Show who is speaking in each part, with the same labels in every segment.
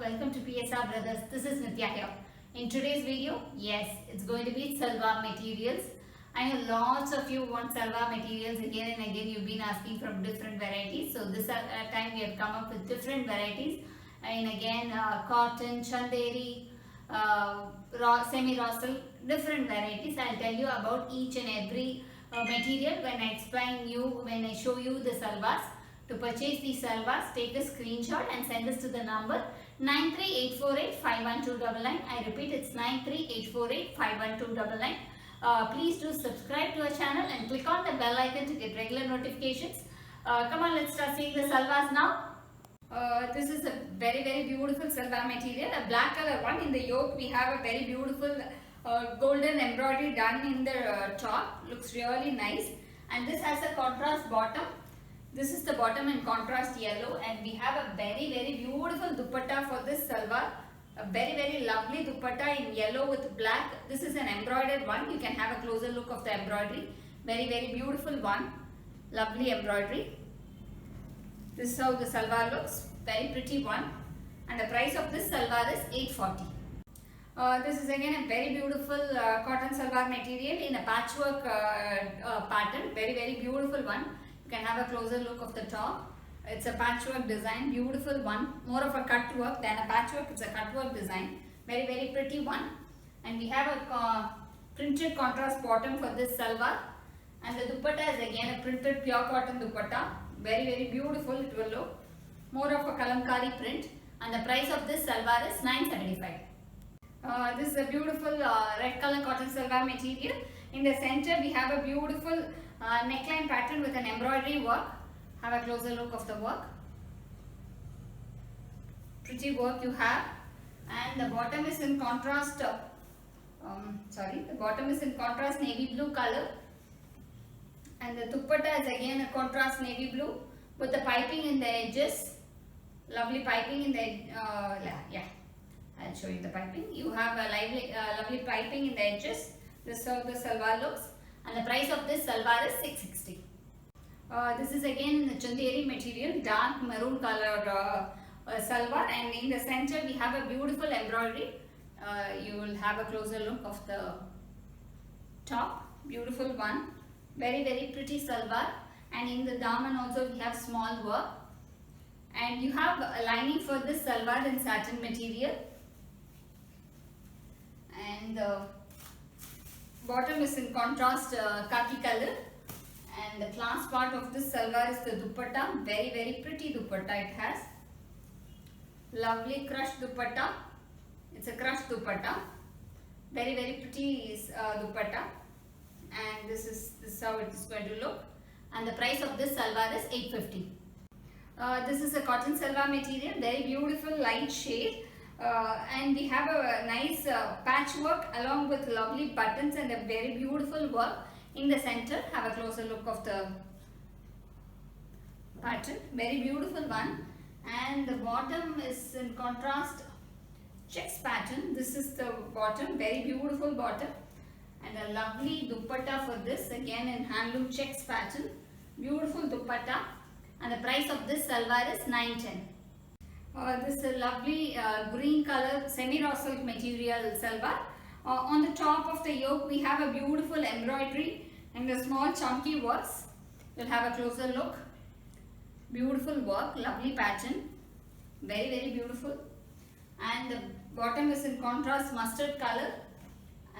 Speaker 1: welcome to PSR Brothers. This is Nitya here. In today's video, yes, it's going to be salwar materials. I know lots of you want salwar materials again and again. You've been asking from different varieties. So this time we have come up with different varieties. And again, cotton, chanderi, semi-raw silk, different varieties. I'll tell you about each and every material when I show you the salwars. To purchase these salwars, take a screenshot and send us to the number 938485129. I repeat, it's 938485129. Please do subscribe to our channel and click on the bell icon to get regular notifications. Come on, let's start seeing the salwars now. This is a very beautiful salwar material, a black color one. In the yoke we have a very beautiful golden embroidery done in the top. Looks really nice, and this has a contrast bottom. This is the bottom in contrast yellow, and we have a very beautiful dupatta for this salwar. A very lovely dupatta in yellow with black. This is an embroidered one. You can have a closer look of the embroidery. Very beautiful one. Lovely embroidery. This is how the salwar looks. Very pretty one. And the price of this salwar is 840. This is again a very beautiful cotton salwar material in a patchwork pattern. Very beautiful one. You can have a closer look of the top. It's a patchwork design, beautiful one. More of a cut work than a patchwork. It's a cut work design. Very pretty one. And we have a printed contrast bottom for this salwar. And the dupatta is again a printed pure cotton dupatta. Very beautiful it will look. More of a kalamkari print. And the price of this salwar is 975. This is a beautiful red color cotton salwar material. In the center we have a beautiful neckline pattern with an embroidery work. Have a closer look of the work. Pretty work you have. And the bottom is in contrast, the bottom is in contrast navy blue color. And the dupatta is again a contrast navy blue with the piping in the edges. Lovely piping in the, I'll show you the piping. You have a lovely piping in the edges. This is how the salwar looks. And the price of this salwar is 660. This is again chanderi material, dark maroon color salwar, and in the center we have a beautiful embroidery. You will have a closer look of the top. Beautiful one. Very pretty salwar, and in the daman also we have small work. And you have a lining for this salwar in satin material. And the bottom is in contrast khaki color. And the class part of this salwar is the dupatta. Very pretty dupatta it has. Lovely crushed dupatta. It's a crushed dupatta. Very pretty dupatta. And this is how it is going to look. And the price of this salwar is 850. This is a cotton salwar material. Very beautiful light shade. And we have a nice patchwork along with lovely buttons and a very beautiful work. In the center, have a closer look of the pattern. Very beautiful one. And the bottom is in contrast checks pattern. This is the bottom. Very beautiful bottom. And a lovely dupatta for this. Again in handloom checks pattern. Beautiful dupatta. And the price of this salwar is 910. This is a lovely green color semi-raw silk material salwar. On the top of the yoke we have a beautiful embroidery and the small chunky works. You'll have a closer look. Beautiful work, lovely pattern. Very beautiful. And the bottom is in contrast mustard color.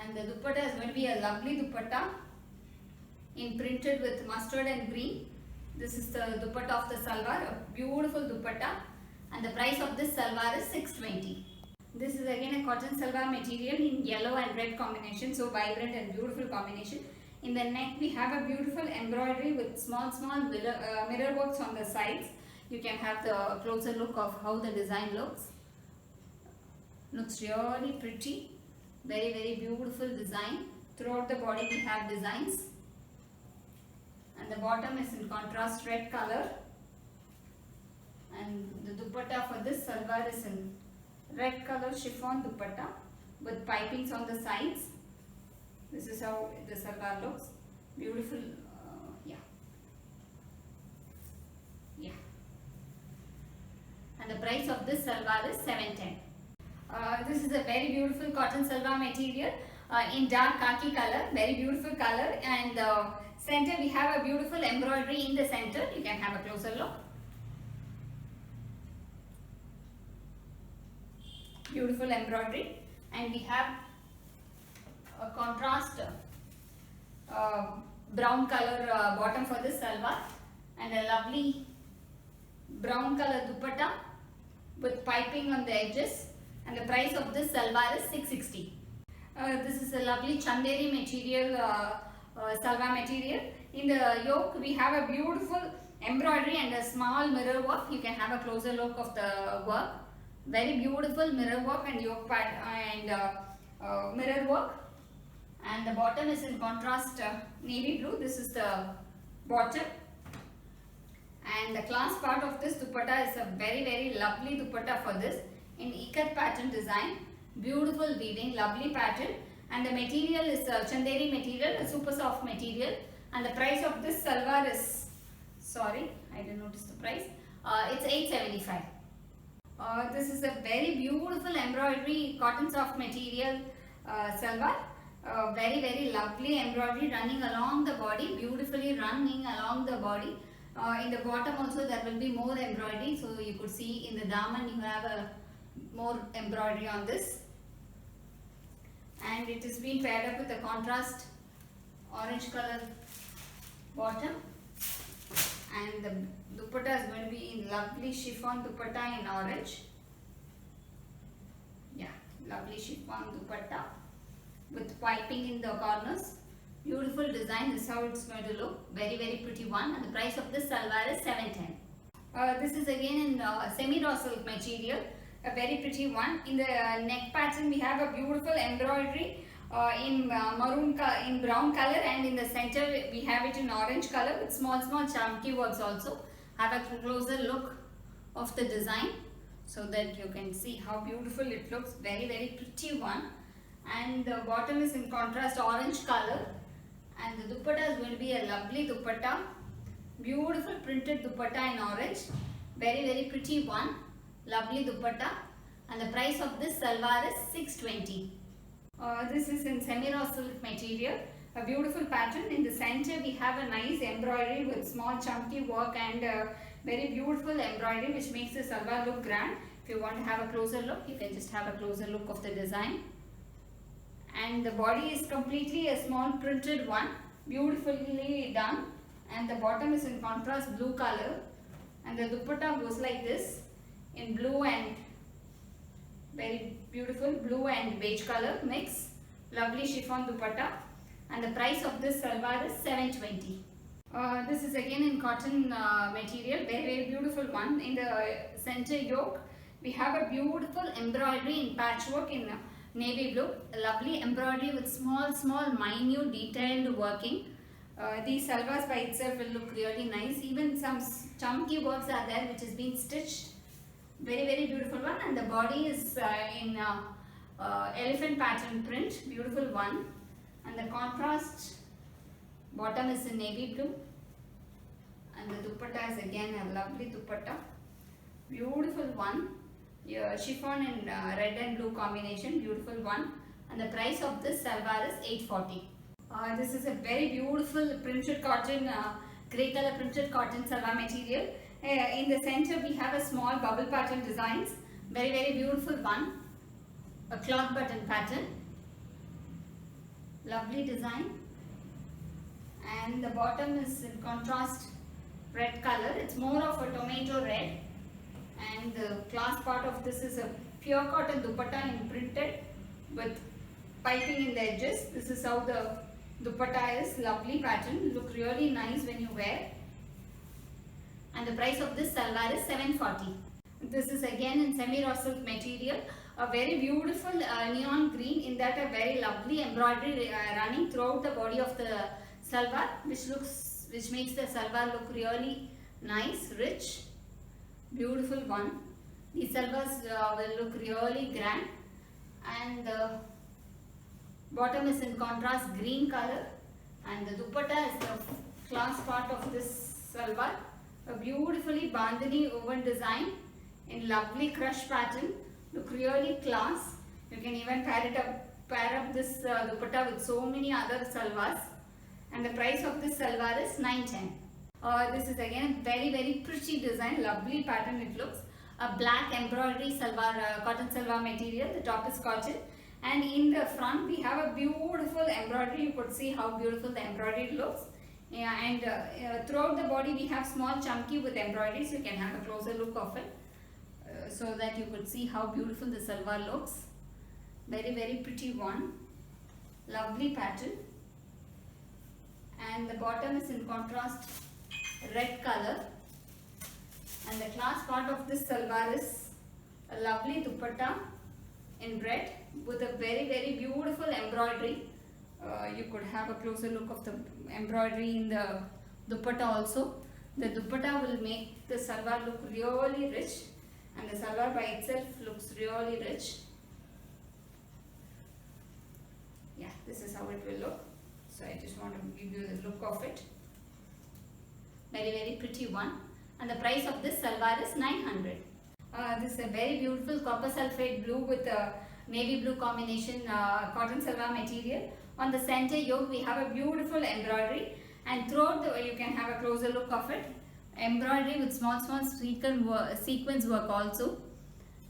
Speaker 1: And the dupatta is going to be a lovely dupatta in printed with mustard and green. This is the dupatta of the salwar, a beautiful dupatta. And the price of this salwar is 620. This is again a cotton salwar material in yellow and red combination. So vibrant and beautiful combination. In the neck we have a beautiful embroidery with small mirror works on the sides. You can have the closer look of how the design looks. Looks really pretty. Very beautiful design. Throughout the body we have designs. And the bottom is in contrast red color. And the dupatta for this salwar is in red color chiffon dupatta with pipings on the sides. This is how the salwar looks. Beautiful, and the price of this salwar is 710. This is a very beautiful cotton salwar material in dark khaki color, very beautiful color, and center we have a beautiful embroidery in the center. You can have a closer look. Beautiful embroidery, and we have a contrast brown color bottom for this salwar, and a lovely brown color dupatta with piping on the edges, and the price of this salwar is 660. This is a lovely chanderi material, salwar material. In the yoke we have a beautiful embroidery and a small mirror work. You can have a closer look of the work. Very beautiful mirror work and yoke pad and mirror work, and the bottom is in contrast navy blue. This is the bottom, and the class part of this dupatta is a very lovely dupatta for this in ikat pattern design. Beautiful weaving, lovely pattern, and the material is chanderi material, a super soft material, and the price of this salwar is, sorry, I didn't notice the price, it's 875. This is a very beautiful embroidery cotton soft material salwar. Very lovely embroidery running along the body, beautifully running along the body. In the bottom also there will be more embroidery, so you could see in the daman you have a more embroidery on this, and it has been paired up with a contrast orange color bottom, and the dupatta is going to be in lovely chiffon dupatta in orange. Yeah, lovely chiffon dupatta with piping in the corners. Beautiful design. This is how it's going to look. Very pretty one, and the price of this salwar is 710. This is again in semi-raw silk material, a very pretty one. In the neck pattern we have a beautiful embroidery in brown color, and in the center we have it in orange color with small chunky works also. Have a closer look of the design so that you can see how beautiful it looks. Very pretty one, and the bottom is in contrast orange color, and the dupatta is going to be a lovely dupatta, beautiful printed dupatta in orange. Very pretty one, lovely dupatta, and the price of this salwar is 620. This is in semi-raw silk material, a beautiful pattern. In the center we have a nice embroidery with small chunky work and very beautiful embroidery which makes the salwar look grand. If you want to have a closer look, you can just have a closer look of the design. And the body is completely a small printed one, beautifully done, and the bottom is in contrast blue color, and the dupatta goes like this in blue and very beautiful blue and beige color mix. Lovely chiffon dupatta, and the price of this salwar is 720. This is again in cotton material, very beautiful one. In the center yoke we have a beautiful embroidery in patchwork in navy blue, a lovely embroidery with small minute detailed working. These salwars by itself will look really nice. Even some chunky works are there which has been stitched. Very beautiful one, and the body is in elephant pattern print, beautiful one, and the contrast bottom is in navy blue, and the dupatta is again a lovely dupatta, beautiful one. Chiffon and red and blue combination, beautiful one, and the price of this salwar is 840. This is a very beautiful printed cotton, grey color printed cotton salwar material. In the center we have a small bubble pattern designs, very beautiful one, a cloth button pattern, lovely design, and the bottom is in contrast red color. It's more of a tomato red, and the class part of this is a pure cotton dupatta in printed with piping in the edges. This is how the dupatta is, lovely pattern, look really nice when you wear, and the price of this salwar is 740. This is again in semi-raw silk material, a very beautiful neon green, in that a very lovely embroidery running throughout the body of the salwar, which makes the salwar look really nice, rich, beautiful one. These salwars will look really grand, and the bottom is in contrast green color, and the dupatta is the class part of this salwar, a beautifully bandhani woven design in lovely crush pattern. Look really class. You can even pair up this dupatta with so many other salwars. And the price of this salwar is 910. This is again a very pretty design, lovely pattern it looks. A black embroidery salwar, cotton salwar material. The top is cotton, and in the front we have a beautiful embroidery. You could see how beautiful the embroidery looks. Yeah, and throughout the body we have small chunky with embroidery, so you can have a closer look of it, so that you could see how beautiful the salwar looks. Very pretty one, lovely pattern, and the bottom is in contrast red color, and the class part of this salwar is a lovely dupatta in red with a very beautiful embroidery. You could have a closer look of the embroidery in the dupatta also. The dupatta will make the salwar look really rich, and the salwar by itself looks really rich. Yeah, this is how it will look. So I just want to give you the look of it. Very pretty one, and the price of this salwar is 900. This is a very beautiful copper sulphate blue with a navy blue combination cotton salwar material. On the center yoke we have a beautiful embroidery, and throughout you can have a closer look of it. Embroidery with small sequence work also,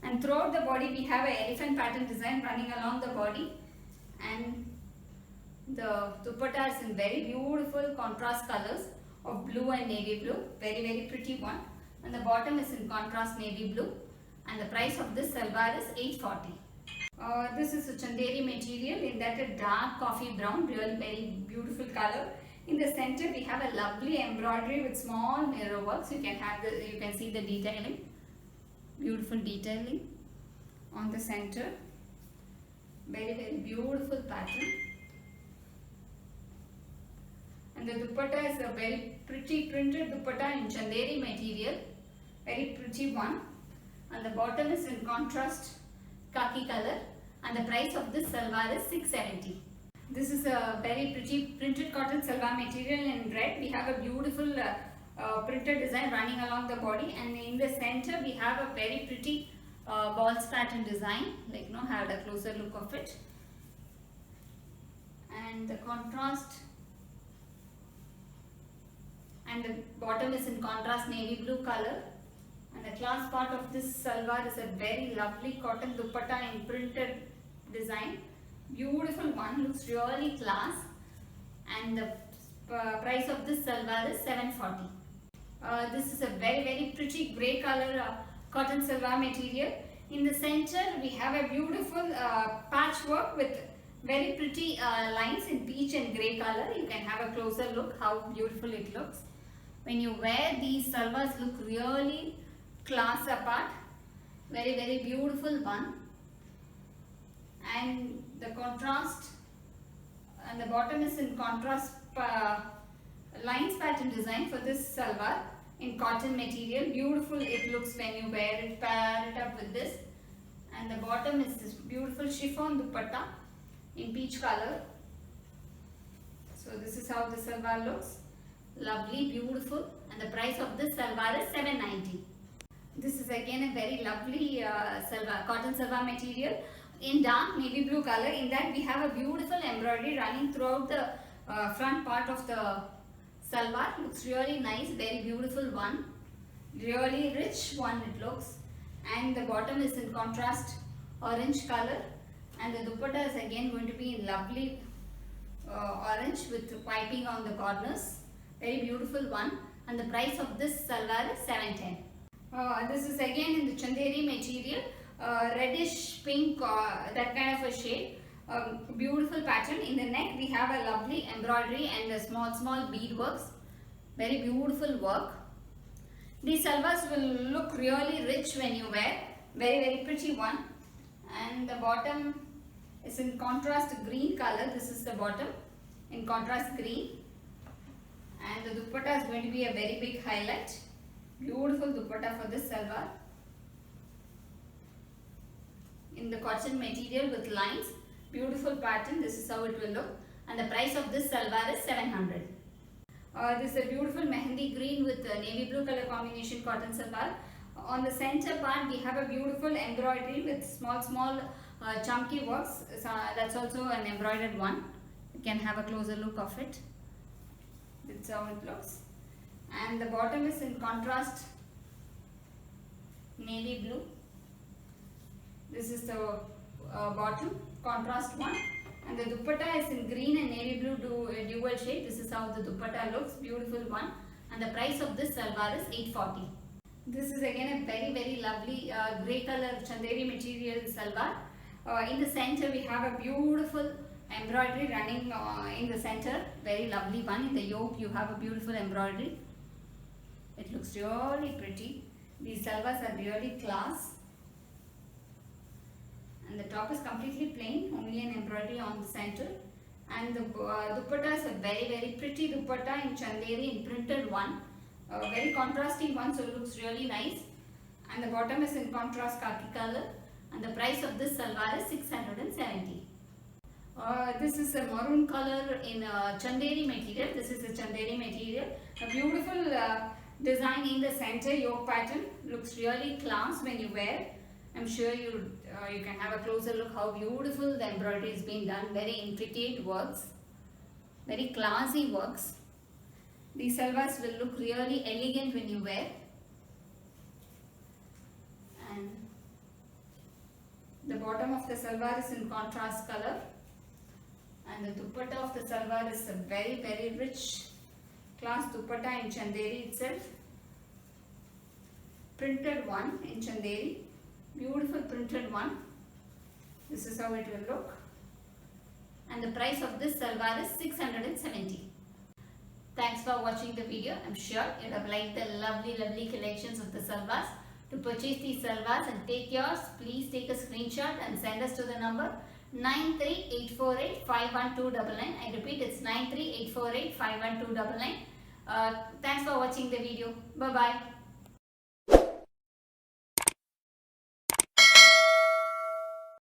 Speaker 1: and throughout the body we have an elephant pattern design running along the body, and the dupatta is in very beautiful contrast colors of blue and navy blue. Very pretty one, and the bottom is in contrast navy blue, and the price of this salwar is 840. This is a chanderi material, in that a dark coffee brown, really very beautiful color. In the center we have a lovely embroidery with small mirror works. You can see the detailing, beautiful detailing on the center. Very beautiful pattern. And the dupatta is a very pretty printed dupatta in chanderi material, very pretty one, and the bottom is in contrast khaki color, and the price of this salwar is 670. This is a very pretty printed cotton salwar material in red. We have a beautiful printed design running along the body, and in the center we have a very pretty balls pattern design, like have a closer look of it, and the contrast, and the bottom is in contrast navy blue color, and the class part of this salwar is a very lovely cotton dupatta in printed design, beautiful one, looks really class, and the price of this salwar is 740. This is a very pretty grey color cotton salwar material. In the center we have a beautiful patchwork with very pretty lines in peach and grey color. You can have a closer look how beautiful it looks. When you wear these salwars, look really class apart. Very beautiful one, and the contrast, and the bottom is in contrast lines pattern design for this salwar in cotton material. Beautiful it looks when you wear it, pair it up with this, and the bottom is this beautiful chiffon dupatta in peach color. So this is how the salwar looks, lovely, beautiful, and the price of this salwar is 790. This is again a very lovely salwar, cotton salwar material in dark navy blue color. In that we have a beautiful embroidery running throughout the front part of the salwar. Looks really nice, very beautiful one, really rich one it looks, and the bottom is in contrast orange color, and the dupatta is again going to be in lovely orange with piping on the corners. Very beautiful one, and the price of this salwar is 710. This is again in the chanderi material, reddish pink, that kind of a shade. Beautiful pattern. In the neck we have a lovely embroidery and a small bead works. Very beautiful work. These salwars will look really rich when you wear. Very pretty one. And the bottom is in contrast green color. This is the bottom in contrast green. And the dupatta is going to be a very big highlight. Beautiful dupatta for this salwar in the cotton material with lines. Beautiful pattern. This is how it will look, and the price of this salwar is 700. This is a beautiful mehendi green with navy blue color combination cotton salwar. On the center part we have a beautiful embroidery with small chunky works. So that's also an embroidered one. You can have a closer look of it. That's how it looks. And the bottom is in contrast navy blue. This is the bottom contrast one, and the dupatta is in green and navy blue dual shade. This is how the dupatta looks, beautiful one, and the price of this salwar is 840. This is again a very lovely grey color chanderi material salwar. In the center we have a beautiful embroidery running in the center, very lovely one. In the yoke you have a beautiful embroidery. It looks really pretty. These salwars are really class. And the top is completely plain, only an embroidery on the center. And the dupatta is a very pretty dupatta in chanderi, in printed one. A very contrasting one, so it looks really nice. And the bottom is in contrast khaki color. And the price of this salwar is 670. This is a maroon color in chanderi material. This is a chanderi material. A beautiful design in the center yoke pattern. Looks really class when you wear. I'm sure you can have a closer look how beautiful the embroidery is being done. Very intricate works, very classy works. These salwars will look really elegant when you wear. And the bottom of the salwar is in contrast color. And the dupatta of the salwar is a very rich class dupatta in chanderi itself. Printed one in chanderi. Beautiful printed one. This is how it will look. And the price of this salwar is 670. Thanks for watching the video. I'm sure you'd have liked the lovely collections of the salwars. To purchase these salwars and take yours, please take a screenshot and send us to the number 93848 51299. I repeat, it's 93848 51299. Thanks for watching the video. Bye bye.